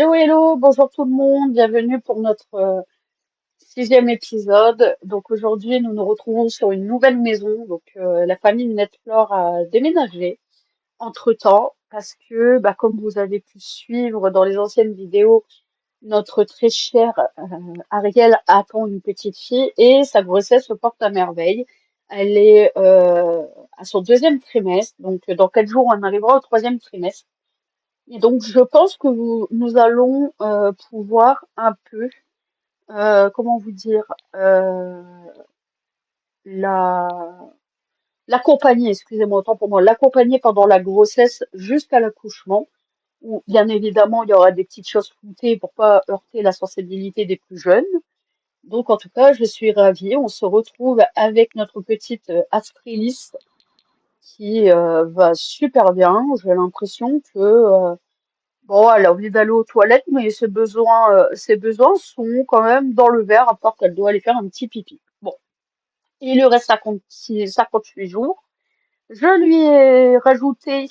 Hello, hello, bonjour tout le monde, bienvenue pour notre sixième épisode. Donc aujourd'hui, nous nous retrouvons sur une nouvelle maison. Donc la famille Netflore a déménagé entre-temps parce que, comme vous avez pu suivre dans les anciennes vidéos, notre très chère Ariel attend une petite fille et sa grossesse se porte à merveille. Elle est à son deuxième trimestre, donc dans 4 jours, on arrivera au troisième trimestre. Et donc, je pense que nous allons pouvoir un peu, comment vous dire, la, l'accompagner, excusez-moi, autant pour moi, l'accompagner pendant la grossesse jusqu'à l'accouchement, où bien évidemment il y aura des petites choses floutées pour pas heurter la sensibilité des plus jeunes. Donc, en tout cas, je suis ravie. On se retrouve avec notre petite Astrilis qui va super bien. J'ai l'impression que bon, elle a envie d'aller aux toilettes, mais ses besoins sont quand même dans le verre, à part qu'elle doit aller faire un petit pipi. Bon, il lui reste 58 jours. Je lui ai rajouté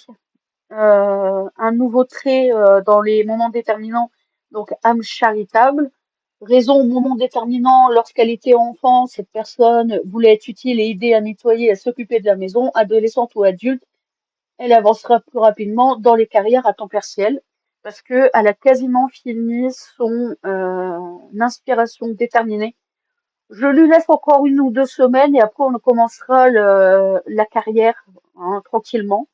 un nouveau trait dans les moments déterminants, donc âme charitable. Raison au moment déterminant, lorsqu'elle était enfant, cette personne voulait être utile et aider à nettoyer, à s'occuper de la maison, adolescente ou adulte. Elle avancera plus rapidement dans les carrières à temps partiel parce que elle a quasiment fini son inspiration déterminée. Je lui laisse encore 1 ou 2 semaines et après on commencera la carrière hein, tranquillement.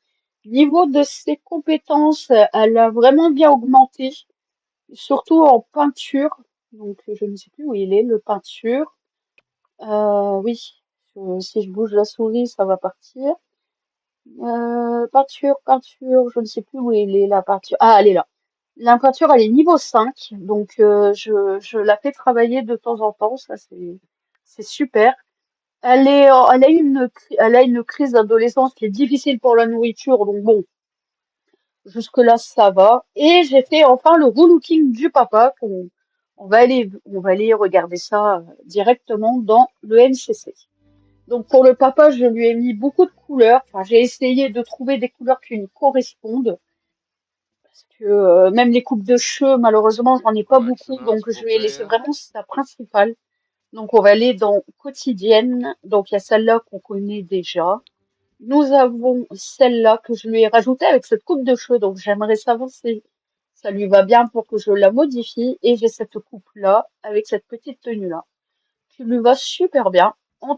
Niveau de ses compétences, elle a vraiment bien augmenté, surtout en peinture. Donc je ne sais plus où il est, le peinture. Oui, si je bouge la souris, ça va partir. Peinture, je ne sais plus où elle est, la peinture. Ah, elle est là. La peinture, elle est niveau 5, donc je la fais travailler de temps en temps, ça c'est super. Elle a une crise d'adolescence qui est difficile pour la nourriture, donc bon, jusque-là ça va. Et j'ai fait enfin le relooking du papa, on va aller regarder ça directement dans le MCC. Donc pour le papa, je lui ai mis beaucoup de couleurs. Enfin, j'ai essayé de trouver des couleurs qui lui correspondent. Parce que même les coupes de cheveux, malheureusement, j'en ai pas Olá, beaucoup. Suzana, Donc je vais laisser desculpa. vraiment sa principale. Donc on va aller dans quotidienne. Donc il y a celle-là qu'on connaît déjà. Nous avons celle-là que je lui ai rajoutée avec cette coupe de cheveux. Donc j'aimerais savoir si ça lui va bien pour que je la modifie. Et j'ai cette coupe-là avec cette petite tenue-là qui lui va super bien. En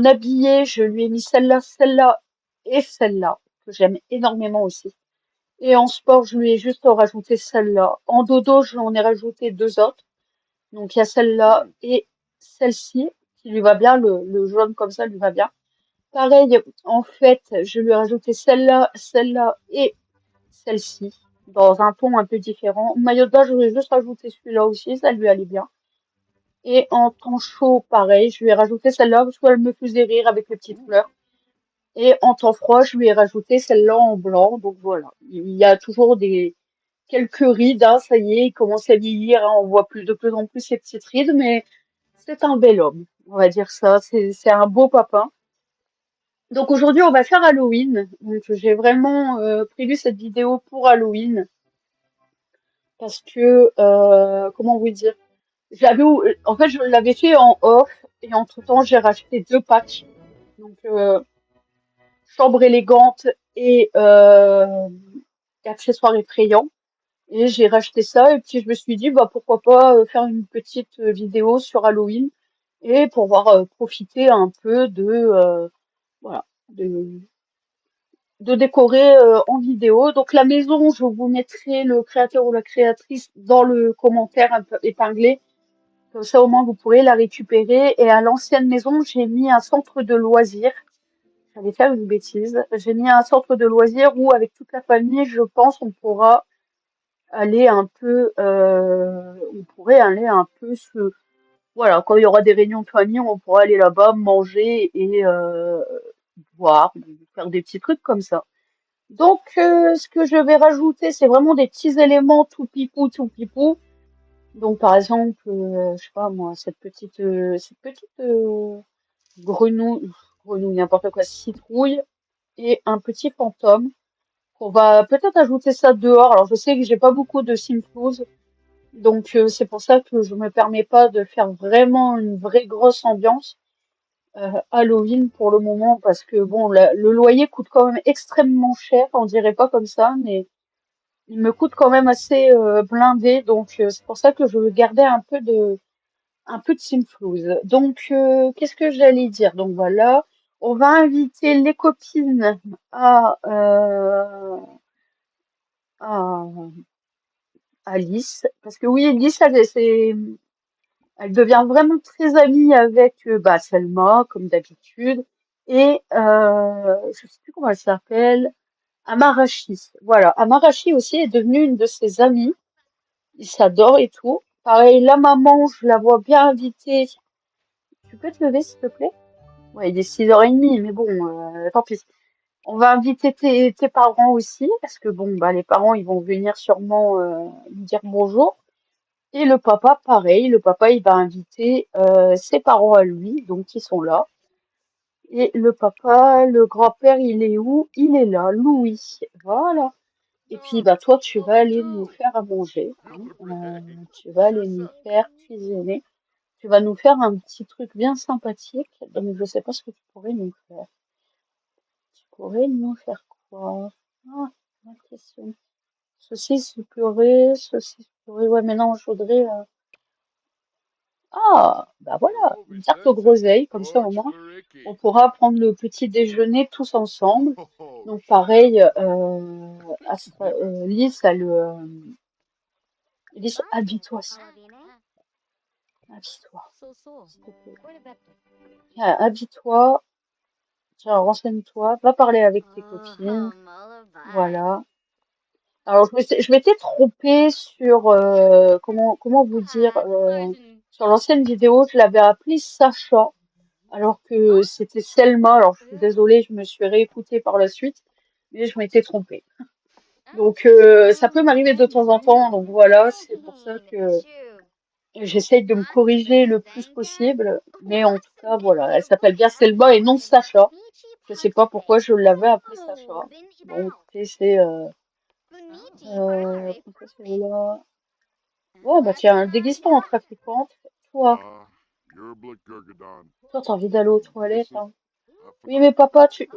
habillé, je lui ai mis celle-là, celle-là et celle-là, que j'aime énormément aussi. Et en sport, je lui ai juste rajouté celle-là. En dodo, je lui en ai rajouté deux autres. Donc il y a celle-là et celle-ci qui lui va bien, le jaune comme ça lui va bien. Pareil, en fait, je lui ai rajouté celle-là, celle-là et celle-ci dans un ton un peu différent. Maillot de bain, je lui ai juste rajouté celui-là aussi, ça lui allait bien. Et en temps chaud, pareil, je lui ai rajouté celle-là parce qu'elle me faisait rire avec les petites fleurs. Et en temps froid, je lui ai rajouté celle-là en blanc. Donc voilà, il y a toujours des quelques rides. Hein, ça y est, il commence à vieillir. Hein, on voit de plus en plus ces petites rides, mais c'est un bel homme. On va dire ça. C'est un beau papa. Donc aujourd'hui, on va faire Halloween. Donc j'ai vraiment prévu cette vidéo pour Halloween parce que comment vous dire, en fait, je l'avais fait en off et entre-temps, j'ai racheté 2 packs. Donc chambre élégante et accessoires effrayants. Et j'ai racheté ça et puis je me suis dit bah pourquoi pas faire une petite vidéo sur Halloween et pouvoir profiter un peu voilà de, de décorer en vidéo. Donc la maison, je vous mettrai le créateur ou la créatrice dans le commentaire un peu épinglé. Comme ça au moins vous pourrez la récupérer. Et à l'ancienne maison, j'ai mis un centre de loisirs. J'allais faire une bêtise. J'ai mis un centre de loisirs où avec toute la famille, je pense, on pourrait aller un peu voilà, quand il y aura des réunions de famille, on pourra aller là-bas manger et boire, faire des petits trucs comme ça. Donc, ce que je vais rajouter, c'est vraiment des petits éléments tout pipou. Donc, par exemple, je sais pas moi, cette petite grenouille, n'importe quoi, citrouille et un petit fantôme. On va peut-être ajouter ça dehors. Alors je sais que j'ai pas beaucoup de simflouz, donc c'est pour ça que je me permets pas de faire vraiment une vraie grosse ambiance Halloween pour le moment, parce que bon, le loyer coûte quand même extrêmement cher. On dirait pas comme ça, mais il me coûte quand même assez blindé, donc c'est pour ça que je veux garder un peu de simflouz. Donc qu'est-ce que j'allais dire? Donc voilà, on va inviter les copines à Alice, parce que oui, Alice, elle devient vraiment très amie avec bah, Selma, comme d'habitude, et je sais plus comment elle s'appelle, Amarachi. Voilà, Amarachi aussi est devenue une de ses amies. Ils s'adorent et tout. Pareil, la maman, je la vois bien invitée. Tu peux te lever, s'il te plaît? Ouais, il est 6h30, mais bon, tant pis. On va inviter tes parents aussi, parce que bon, bah, les parents, ils vont venir sûrement nous dire bonjour. Et le papa, pareil, le papa, il va inviter ses parents à lui, donc ils sont là. Et le papa, le grand-père, il est où? Il est là, Louis. Voilà. Et puis, bah, toi, tu vas aller nous faire à manger, hein. Tu vas aller nous faire cuisiner. Tu vas nous faire un petit truc bien sympathique. Donc, je sais pas ce que tu pourrais nous faire. Tu pourrais nous faire quoi? Ah, bonne question. Saucisse purée. Ouais, mais non, je voudrais. Ah, bah voilà, une tarte aux groseilles, comme ça au moins, on pourra prendre le petit déjeuner tous ensemble. Donc pareil, Lys, Lys, habille-toi, habille-toi, s'il te plaît. Tiens, habille-toi, tiens, renseigne-toi, va parler avec tes copines, voilà. Alors je m'étais trompée sur comment vous dire sur l'ancienne vidéo, je l'avais appelée Sacha. Alors que c'était Selma. Alors, je suis désolée, je me suis réécoutée par la suite, mais je m'étais trompée. Donc, ça peut m'arriver de temps en temps. Donc voilà, c'est pour ça que j'essaye de me corriger le plus possible. Mais en tout cas, voilà, elle s'appelle bien Selma et non Sacha. Je sais pas pourquoi je l'avais appelée Sacha. Bon, écoutez, pourquoi c'est là? Oh, bah tiens, un déguisement en trafiquante. Toi, toi, t'as envie d'aller aux toilettes, hein? Oui, mais papa qui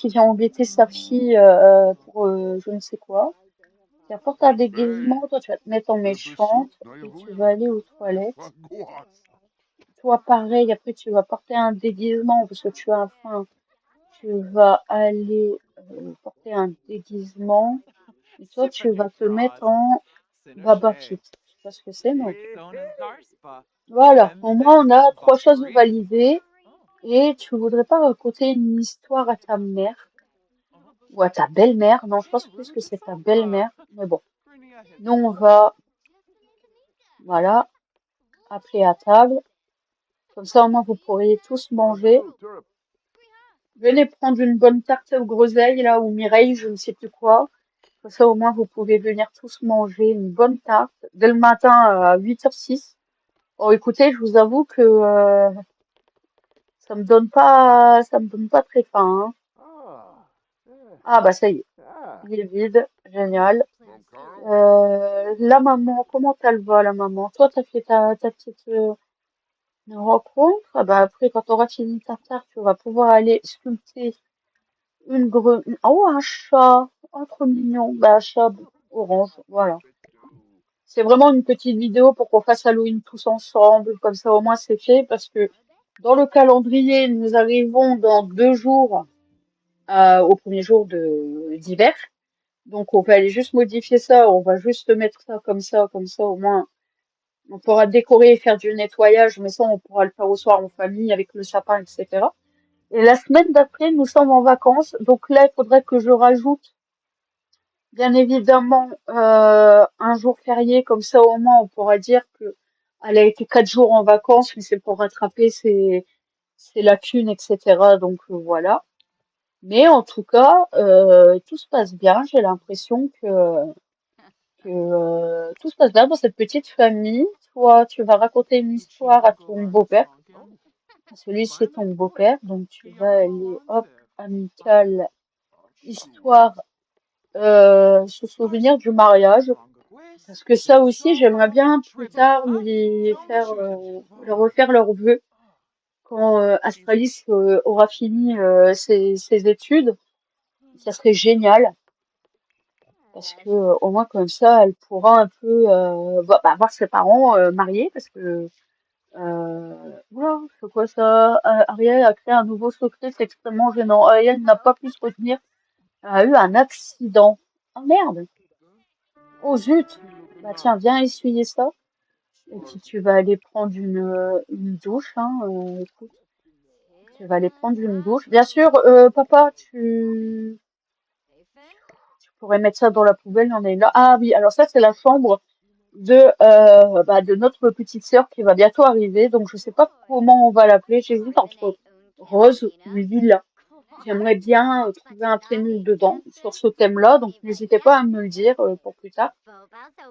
vient embêter sa fille pour je ne sais quoi. Tu apportes un déguisement, toi tu vas te mettre en méchante et tu vas aller aux toilettes. Toi pareil, après tu vas porter un déguisement parce que tu as faim. Tu vas aller porter un déguisement et toi tu vas te mettre en Baba Fit. Je sais pas ce que c'est, mais ok. Voilà, au moins on a trois choses validées et tu voudrais pas raconter une histoire à ta mère ou à ta belle-mère. Non, je pense plus que c'est ta belle-mère, mais bon. Nous, on va, voilà, appeler à table. Comme ça, au moins, vous pourriez tous manger. Venez prendre une bonne tarte aux groseilles, là, ou Mireille, je ne sais plus quoi. Comme ça, au moins, vous pouvez venir tous manger une bonne tarte dès le matin à 8h06. Oh, écoutez, je vous avoue que ça me donne pas très faim, hein. Ah, bah, ça y est, il est vide. Génial. La maman, comment elle va, la maman? Toi, t'as fait ta petite rencontre. Ah bah, après, quand tu auras fini ta tarte, tu vas pouvoir aller sculpter oh, un chat. Oh, trop mignon. Bah, un chat orange. Voilà. C'est vraiment une petite vidéo pour qu'on fasse Halloween tous ensemble. Comme ça, au moins, c'est fait. Parce que dans le calendrier, nous arrivons dans 2 jours au premier jour d'hiver. Donc, on va aller juste modifier ça. On va juste mettre ça comme ça, comme ça, au moins. On pourra décorer et faire du nettoyage, mais ça, on pourra le faire au soir en famille avec le sapin, etc. Et la semaine d'après, nous sommes en vacances. Donc là, il faudrait que je rajoute, bien évidemment, un jour férié. Comme ça, au moins, on pourra dire que elle a été 4 jours en vacances, mais c'est pour rattraper ses lacunes, etc. Donc voilà. Mais en tout cas, tout se passe bien. J'ai l'impression que tout se passe bien dans cette petite famille. Toi, tu vas raconter une histoire à ton beau-père. Celui, c'est ton beau-père. Donc, tu vas aller, hop, amical. histoire, se souvenir du mariage. Parce que ça aussi, j'aimerais bien plus tard leur refaire leurs vœux quand Astralis aura fini ses études. Ça serait génial parce que au moins comme ça, elle pourra un peu voir ses parents mariés parce que voilà, c'est quoi ça? Ariel a créé un nouveau secret, c'est extrêmement gênant. Ariel n'a pas pu se retenir, elle a eu un accident. Oh merde! Oh zut! Bah tiens, viens essuyer ça. Et puis tu vas aller prendre une douche, hein, écoute, tu vas aller prendre une douche. Bien sûr, papa, tu pourrais mettre ça dans la poubelle, il y en a une là. Ah oui, alors ça c'est la chambre de notre petite sœur qui va bientôt arriver. Donc je sais pas comment on va l'appeler. J'hésite entre Rose ou Lila. J'aimerais bien trouver un prénom dedans sur ce thème-là. Donc n'hésitez pas à me le dire pour plus tard.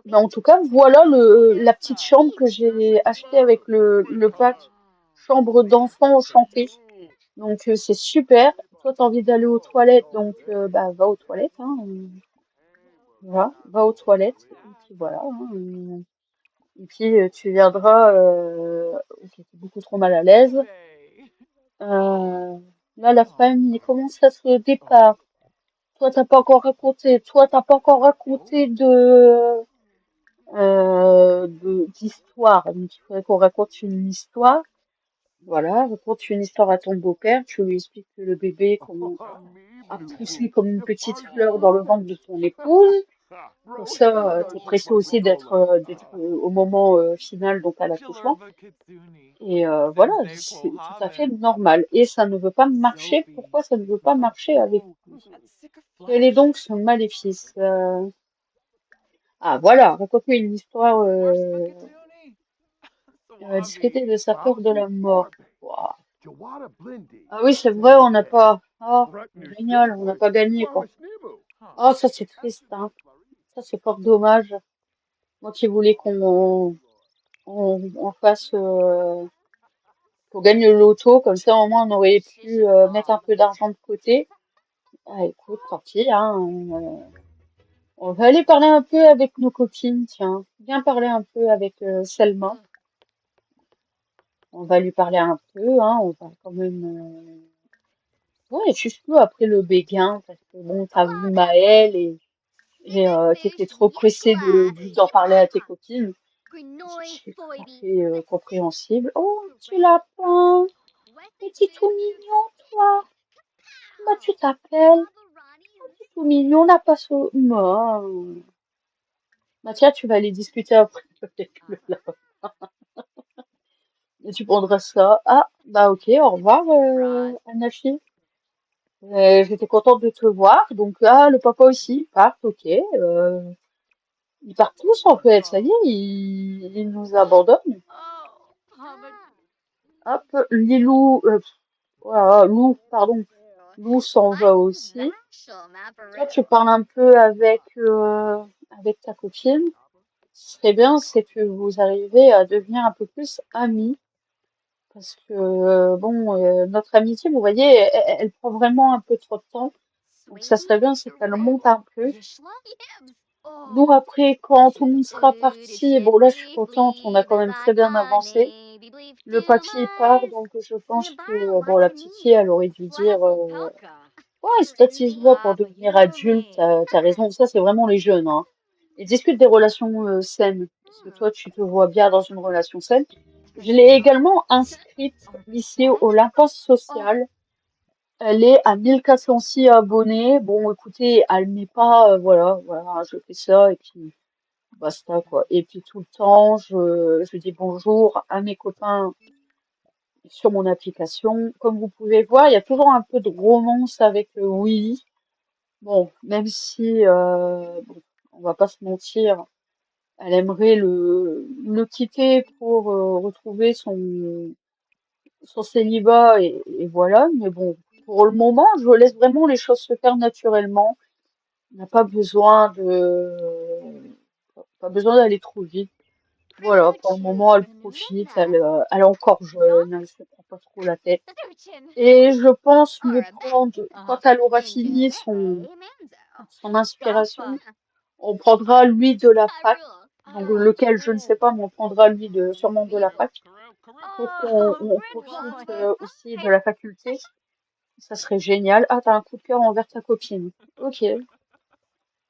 Mais en tout cas, voilà la petite chambre que j'ai achetée avec le pack chambre d'enfant enchantée. Donc c'est super. Toi, t'as envie d'aller aux toilettes, donc va aux toilettes. Hein. Voilà, va aux toilettes. Et puis voilà. Hein. Et puis tu viendras. Ok, t'es beaucoup trop mal à l'aise. Euh, Là, la famille, comment ça se départ? Toi, t'as pas encore raconté. Toi, t'as pas encore raconté d'histoire. Donc, il faudrait qu'on raconte une histoire. Voilà, raconte une histoire à ton beau-père. Tu lui expliques que le bébé comment a poussé comme une petite fleur dans le ventre de ton épouse. Comme ça, t'es pressé aussi d'être au moment final, donc à l'accouchement. Et voilà, c'est tout à fait normal. Et ça ne veut pas marcher. Pourquoi ça ne veut pas marcher avec lui? Quel est donc ce maléfice? Ah voilà, raconte-moi une histoire. Discuter de sa peur de la mort. Ouah. Ah oui, c'est vrai, on n'a pas. Ah, génial, on n'a pas gagné, quoi. Ah, ça c'est triste, hein. Ça c'est fort dommage. Moi qui voulais on fasse, qu'on gagne le loto, comme ça au moins on aurait pu mettre un peu d'argent de côté. Ah, écoute, tant pis, hein. On va aller parler un peu avec nos copines, tiens. Viens parler un peu avec Selma. On va lui parler un peu, hein. On va quand même. Ouais, juste peu après le béguin, parce que bon, t'as vu Maëlle et t'étais trop pressée d'en parler à tes copines. C'est tout à fait compréhensible. Oh, un petit lapin, petit tout mignon, toi. Comment tu t'appelles? Petit tout mignon, on n'a pas so... Non. Bah tiens, tu vas aller discuter après avec le lapin. Et tu prendras ça. Ah, bah ok, au revoir, Anachi. J'étais contente de te voir. Donc là, le papa aussi, il part, ok. Ils partent tous en fait, ça y est, ils nous abandonnent. Hop, Lilou, Lou, pardon, Lou s'en va aussi. Toi, tu parles un peu avec ta copine. Ce serait bien, c'est que vous arrivez à devenir un peu plus amis. Parce que, bon, notre amitié, vous voyez, elle prend vraiment un peu trop de temps. Donc, ça serait bien, c'est qu'elle monte un peu. Nous, après, quand tout le monde sera parti, bon, là, je suis contente, on a quand même très bien avancé. Le papier part, donc je pense que, bon, la petite fille, elle aurait dû dire, ouais, statise-toi pour devenir adulte, t'as raison, ça, c'est vraiment les jeunes, hein. Ils discutent des relations saines, parce que toi, tu te vois bien dans une relation saine. Je l'ai également inscrite ici au L'impasse sociale. Elle est à 1406 abonnés. Bon, écoutez, elle met pas, voilà, je fais ça et puis basta, quoi. Et puis tout le temps, je dis bonjour à mes copains sur mon application. Comme vous pouvez voir, il y a toujours un peu de romance avec Willy. Bon, même si, bon, on va pas se mentir, elle aimerait le quitter pour retrouver son célibat et voilà. Mais bon, pour le moment, je laisse vraiment les choses se faire naturellement. On n'a pas besoin d'aller trop vite. Voilà, pour le moment, elle profite, elle est encore jeune, elle se pas trop la tête. Searchin'. Et je pense me Or that. prendre, quand elle aura fini son inspiration, on prendra lui de la fac. Hyrule. Donc lequel, je ne sais pas, mais on prendra lui de sûrement de la fac pour qu'on Oh, on profite aussi de la faculté. Ça serait génial. Ah, t'as un coup de cœur envers ta copine. Ok,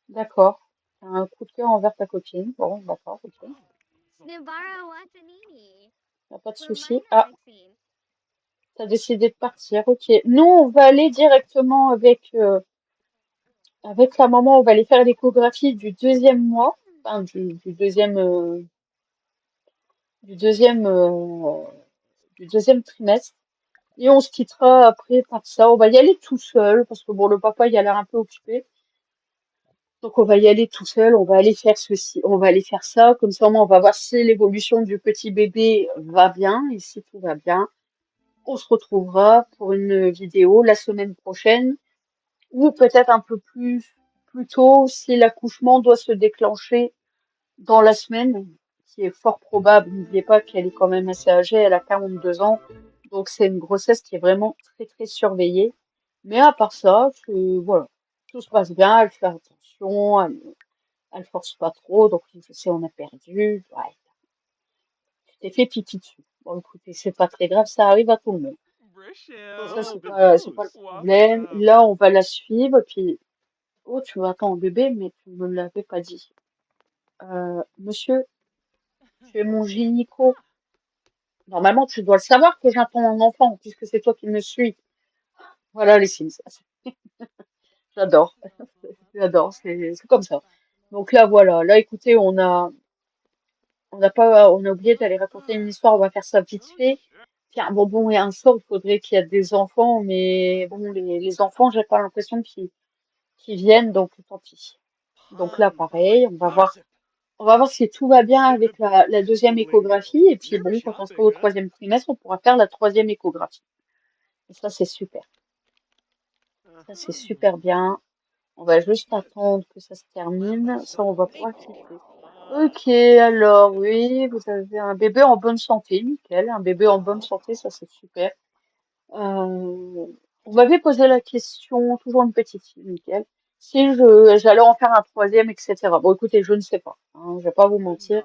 d'accord. T'as un coup de cœur envers ta copine. Bon, d'accord, ok. Snubara Watanini. Y a pas de For souci. minor Ah, vaccine. t'as décidé de partir. Ok. Nous, on va aller directement avec la maman. On va aller faire l'échographie du deuxième mois, enfin du deuxième, du deuxième trimestre. Et on se quittera après par ça. On va y aller tout seul parce que bon, le papa, il a l'air un peu occupé. Donc on va y aller tout seul, on va aller faire ceci, on va aller faire ça, comme ça au moins on va voir si l'évolution du petit bébé va bien, et si tout va bien, on se retrouvera pour une vidéo la semaine prochaine, ou peut-être un peu plus tôt si l'accouchement doit se déclencher dans la semaine, qui est fort probable. N'oubliez pas qu'elle est quand même assez âgée, elle a 42 ans, donc c'est une grossesse qui est vraiment très très surveillée. Mais à part ça, voilà, tout se passe bien, elle fait attention, elle force pas trop, donc je sais on a perdu. Ouais, tu t'es fait pipi dessus. Bon, écoutez, c'est pas très grave, ça arrive à tout le monde. Ça, c'est pas le problème. Là, on va la suivre, puis, oh, tu attends, bébé, mais tu me l'avais pas dit. Monsieur, tu es mon gynéco. Normalement, tu dois le savoir que j'attends un enfant, puisque c'est toi qui me suis. Voilà les Sims. J'adore. J'adore, c'est comme ça. Donc là, voilà. Là, écoutez, on a oublié d'aller raconter une histoire, on va faire ça vite fait. Puis un bonbon et un sort, il faudrait qu'il y ait des enfants, mais bon, les enfants, j'ai pas l'impression qu'ils viennent, donc tant pis. Donc là, pareil, on va voir si tout va bien avec la deuxième échographie, et puis bon, quand on sera au troisième trimestre, on pourra faire la troisième échographie. Et ça, c'est super. Ça, c'est super bien. On va juste attendre que ça se termine. Ça, on va pouvoir kiffer. Ok, alors oui, vous avez un bébé en bonne santé, nickel. Un bébé en bonne santé, ça c'est super. On m'avait posé la question, toujours une petite fille, nickel, si j'allais en faire un troisième, etc. Bon, écoutez, je ne sais pas, hein, je vais pas vous mentir.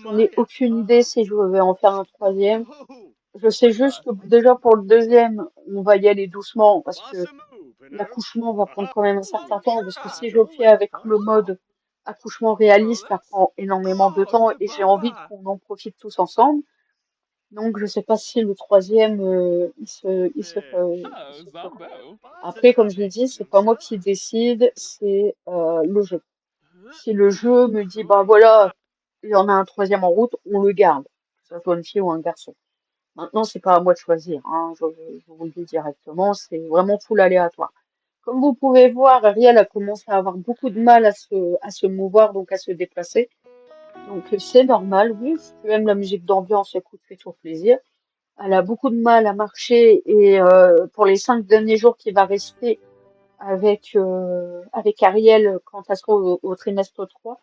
J'en ai aucune idée si je vais en faire un troisième. Je sais juste que déjà pour le deuxième, on va y aller doucement parce que l'accouchement va prendre quand même un certain temps parce que si je le fais avec le mode accouchement réaliste, ça prend énormément de temps et j'ai envie qu'on en profite tous ensemble. Donc je sais pas si le troisième il se fera. Après, comme je l'ai dit, c'est pas moi qui décide, c'est le jeu. Si le jeu me dit bah voilà, il y en a un troisième en route, on le garde, que ce soit une fille ou un garçon. Maintenant, c'est pas à moi de choisir, hein, je vous le dis directement, c'est vraiment full aléatoire. Comme vous pouvez voir, Ariel a commencé à avoir beaucoup de mal à se mouvoir, donc à se déplacer. Donc c'est normal, oui, si tu aimes la musique d'ambiance, écoute, fais-toi plaisir. Elle a beaucoup de mal à marcher et pour les 5 derniers jours qui va rester avec Ariel quand elle sera au trimestre 3,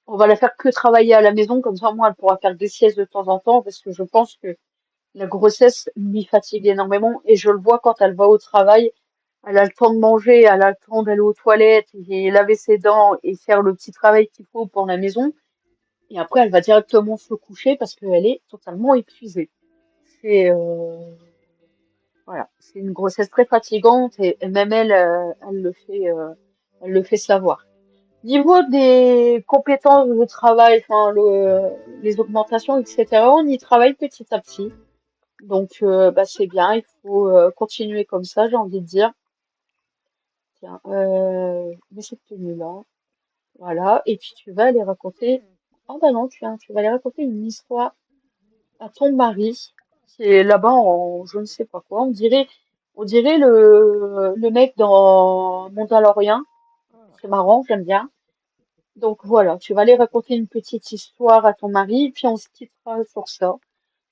on va la faire que travailler à la maison, comme ça, moi, elle pourra faire des siestes de temps en temps parce que je pense que la grossesse lui fatigue énormément et je le vois quand elle va au travail. Elle a le temps de manger, elle a le temps d'aller aux toilettes et laver ses dents et faire le petit travail qu'il faut pour la maison. Et après, elle va directement se coucher parce qu'elle est totalement épuisée. C'est voilà, c'est une grossesse très fatigante et même elle, elle le fait savoir. Niveau des compétences de travail, enfin les augmentations, etc., on y travaille petit à petit. Donc bah, c'est bien, il faut continuer comme ça, j'ai envie de dire. Tiens, mets cette tenue-là. Voilà, et puis tu vas aller raconter. Oh bah non, tu vas aller raconter une histoire à ton mari, qui est là-bas en je ne sais pas quoi. On dirait le mec dans Mandalorian. C'est marrant, j'aime bien. Donc voilà, tu vas aller raconter une petite histoire à ton mari, puis on se quittera sur ça.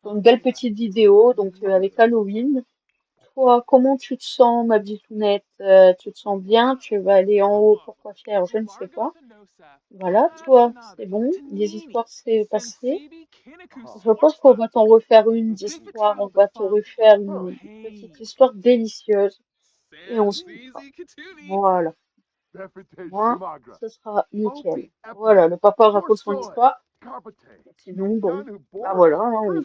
Sur une belle petite vidéo, donc avec Halloween. toi, comment tu te sens, ma bitounette? Tu te sens bien? Tu vas aller en haut pour quoi faire? Je ne sais pas. Voilà, toi, c'est bon. Les histoires, c'est passé. Je pense qu'on va t'en refaire une d'histoire. On va te refaire une petite histoire délicieuse et on se quittera. Voilà. Moi, ce sera nickel. Voilà, le papa raconte son histoire. Sinon, bon, bah voilà, hein,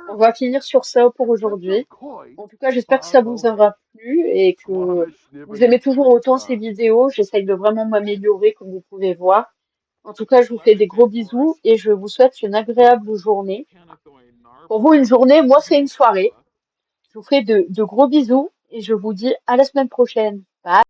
on va finir sur ça pour aujourd'hui. En tout cas, j'espère que ça vous aura plu et que vous aimez toujours autant ces vidéos. J'essaye de vraiment m'améliorer, comme vous pouvez voir. En tout cas, je vous fais des gros bisous et je vous souhaite une agréable journée. Pour vous, une journée, moi, c'est une soirée. Je vous fais de gros bisous et je vous dis à la semaine prochaine.